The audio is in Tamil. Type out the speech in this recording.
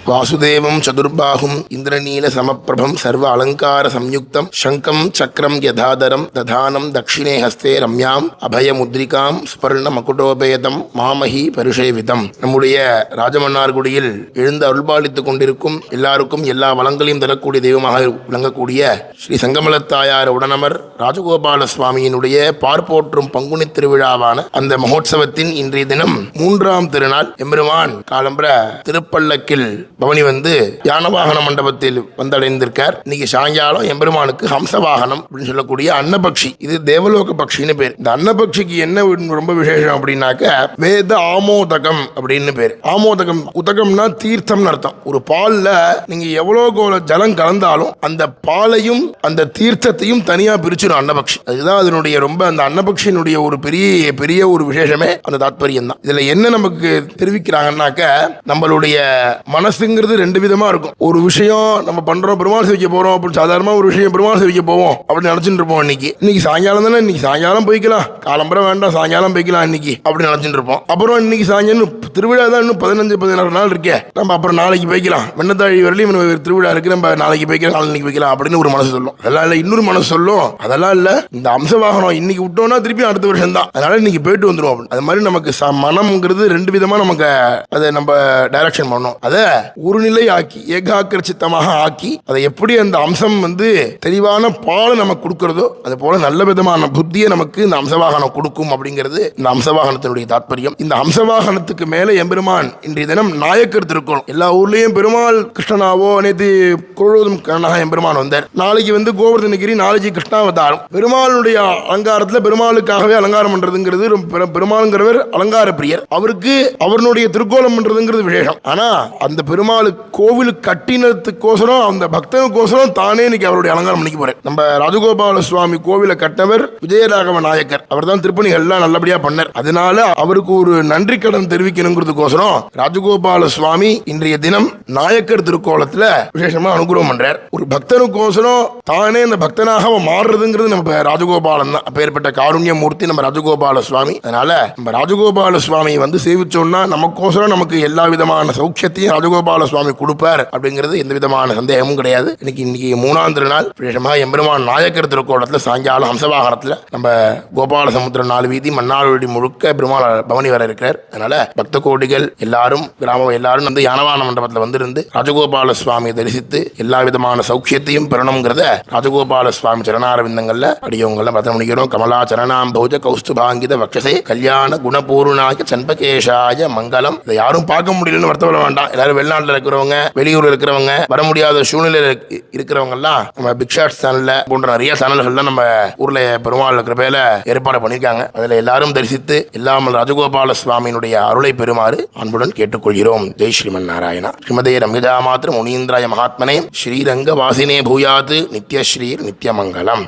வாசுதேவம் சதுர்பாஹும் இந்திரநீல சமப்பிரபம் சர்வ அலங்கார சம்யுக்தம் சங்கம் சக்கரம் யதாதரம் ததானம் தட்சிணே ஹஸ்தே ரம்யாம் அபயமுத்ரிகாம் சுபர்ண மகுடோபேதம் மாமஹி பருஷேவிதம். நம்முடைய ராஜமன்னார்குடியில் எழுந்து அருள்பாலித்துக் கொண்டிருக்கும் எல்லாருக்கும் எல்லா வளங்களையும் தரக்கூடிய தெய்வமாக விளங்கக்கூடிய ஸ்ரீ சங்கமலத்தாயார் உடனமர் ராஜகோபால சுவாமியினுடைய பார்ப்போற்றும் பங்குனி திருவிழாவான அந்த மகோத்சவத்தின் இன்றைய தினம் 3ஆம் திருநாள். எம்பெருமான் காலம்பர திருப்பல்லக்கில் பவனி வந்து யானவாகன மண்டபத்தில் வந்தடைந்திருக்கார். இன்னைக்கு சாயங்காலம் எம்பெருமானுக்கு ஹம்சவாகனம் அப்படின்னு சொல்லக்கூடிய அன்னபக்ஷி, இது தேவலோக பக்ஷின்னு பேர். இந்த அன்னபக்ஷிக்கு என்ன ரொம்ப விசேஷம் அப்படின்னாக்க வேத ஆமோதகம் அப்படின்னு பேர். ஆமோதகம் உதகம்னா தீர்த்தம்னு அர்த்தம். ஒரு பால்ல நீங்க எவ்வளவு ஜலம் கலந்தாலும் அந்த பாலையும் அந்த தீர்த்தத்தையும் தனியா பிரிச்சிடும் அன்னபக்ஷி. அதுதான் அதனுடைய ரொம்ப அந்த அன்னபக்ஷியினுடைய ஒரு பெரிய ஒரு விசேஷமே அந்த தாத்பரியம் தான். இதுல என்ன நமக்கு தெரிவிக்கிறாங்கன்னாக்க நம்மளுடைய மனசுங்கிறது 2 விதமா இருக்கும். ஒரு விஷயம் நம்ம பண்றோம், பெருமாள் சேவிக்க போறோம் அப்படின்னு சாதாரணமா ஒரு விஷயம் பெருமாள் சேவிக்க போவோம் அப்படின்னு நினைச்சிட்டு இருப்போம். இன்னைக்கு சாயங்காலம் தானே, இன்னைக்கு சாயங்காலம் போய்க்கலாம், காலம்பரம் வேண்டாம் சாயங்காலம் போய்க்கலாம் இன்னைக்கு அப்படின்னு நினைச்சிட்டு இருப்போம். அப்புறம் இன்னைக்கு சாயங்காலம் திருவிழா தான், இன்னும் 15-16 நாள் இருக்கே, நம்ம அப்புறம் நாளைக்கு போய்க்கலாம், வெண்ணத்தாழி வரலையும் திருவிழா இருக்கு, நம்ம நாளைக்கு போய்க்கலாம், நாளைக்கு போய்க்கலாம் அப்படின்னு ஒரு மனசு சொல்லும். அதெல்லாம் இல்ல, இன்னொரு மனசு சொல்லும் அதெல்லாம் இல்ல, இந்த அம்சவாகனம் இன்னைக்கு விட்டோம்னா திருப்பி அடுத்த வருஷம் தான், அதனால இன்னைக்கு போயிட்டு வந்துடும். அது மாதிரி நமக்கு மனம்ங்கிறது 2 விதமா நமக்கு அதை நம்ம டைரக்ஷன் பண்ணணும். அதை ஒரு நிலை ஆக்கி ஏகாக்கிர சித்தமாக ஆக்கி அதை எப்படி அந்த அம்சம் வந்து தெளிவான பாலை நமக்கு கொடுக்கிறதோ அது போல நல்ல விதமான புத்தியை நமக்கு இந்த அம்சவாகனம் கொடுக்கும் அப்படிங்கிறது இந்த அம்சவாகனத்தினுடைய தாத்பரியம். இந்த அம்சவாகனத்துக்கு மேல எம்பெருமான் இன்றைய தினம் நாயக்கர் திருக்கோணம். எல்லா ஊர்லயும் பெருமாள் கிருஷ்ணனாவோ நேற்று குழுவதும் கண்ணாக எம்பெருமான் வந்தார். நாளைக்கு வந்து கோவர்தனகிரி, நாளைக்கு கிருஷ்ணாவதாரம். பெருமாளுடைய அலங்காரத்துல பெருமாளுக்காகவே அலங்காரம் பண்றதுங்கிறது பெருமாளுங்கிறவர் அலங்கார பிரியர். அவருக்கு அவருடைய திருக்கோலம் பண்றதுங்கிறது விசேஷம். ஆனா அந்த பெருமாள் கோவில் கட்டினத்துக்கோசரம் அந்த பக்தனுக்கோசரம் தானே இன்னைக்கு அவருடைய அலங்காரம் பண்ணிக்க போறேன். நம்ம ராஜகோபால சுவாமி கோவிலை கட்டவர் விஜயராகவ நாயக்கர். அவர் தான் திருப்பணிகள் எல்லாம் நல்லபடியா பண்ணார். அதனால அவருக்கு ஒரு நன்றி கடன் தெரிவிக்கணுங்கிறதுக்கோசரம் ராஜகோபால சுவாமி இன்றைய தினம் நாயக்கர் திருக்கோலத்துல விசேஷமா அனுகிரகம் பண்றார். ஒரு பக்தனுக்கோசரம் தானே அந்த பக்தனாக மாறுறதுங்கிறது நம்ம ராஜகோபாலன் தான். அப்பேற்பட்ட காருண்ய மூர்த்தி நம்ம ராஜகோபால சுவாமி. அதனால நம்ம ராஜகோபால சுவாமியை வந்து சேவிச்சோம்னா நமக்கோசரம் நமக்கு எல்லா விதமான சௌக்கியத்தையும் ராஜகோபால சுவாமி கொடுப்பார் அப்படிங்கிறது எந்த விதமான சந்தேகமும் கிடையாது. இன்னைக்கு 3ஆம் திருநாள் விசேஷமாக எம்பெருமான் நாயக்கர் திருக்கோலத்தில் சாயங்காலம் ஹம்சவாகனத்தில் நம்ம கோபால சமுத்திரம் 4 வீதி மன்னார்குடி முழுக்க பெருமாள் பவனி வர இருக்கிறார். அதனால பக்த கோடிகள் எல்லாரும் கிராமம் எல்லாரும் வந்து யானவாகன மண்டபத்தில் வந்திருந்து ராஜகோபால சுவாமியை தரிசித்து எல்லா விதமான சௌக்கியத்தையும் பெறணுங்கிறத ராஜகோபால சுவாமி சரணாரவிந்தங்கள்ல அடியவங்கள பத்திரம் முடிக்கிறோம். கமலா சரணாம் பௌஜ கௌஸ்துபாங்கித வக்ஷசே கல்யாண குணபூர்ணாய சண்பகேஷாய மங்களம். இதை யாரும் பார்க்க முடியலன்னு வருத்தப்பட வேண்டாம். எல்லாரும் வெளிநாட்டில் இருக்கிறவங்க, வெளியூர்ல இருக்கிறவங்க, வர முடியாத சூழ்நிலையில இருக்கிறவங்க எல்லாம் நம்ம பிக் ஷாட் சேனல்ல போன்ற நிறைய சேனல்கள்ல நம்ம ஊர்ல பெருமாள் கிருபையில ஏற்பாடு பண்ணியிருக்காங்க. அதுல எல்லாரும் தரிசித்து எல்லாம் ராஜகோபால சுவாமியினுடைய அருளை பெறுமாறு அன்புடன் கேட்டுக்கொள்கிறோம். ஜெய் ஸ்ரீமன் நாராயணா. ஸ்ரீமதே ரம்யஜா மாத்ர முனீந்திராய மகாத்மனே ஸ்ரீரங்க வாசினே பூயாத் நித்யஸ்ரீர் நித்யமங்கலம்.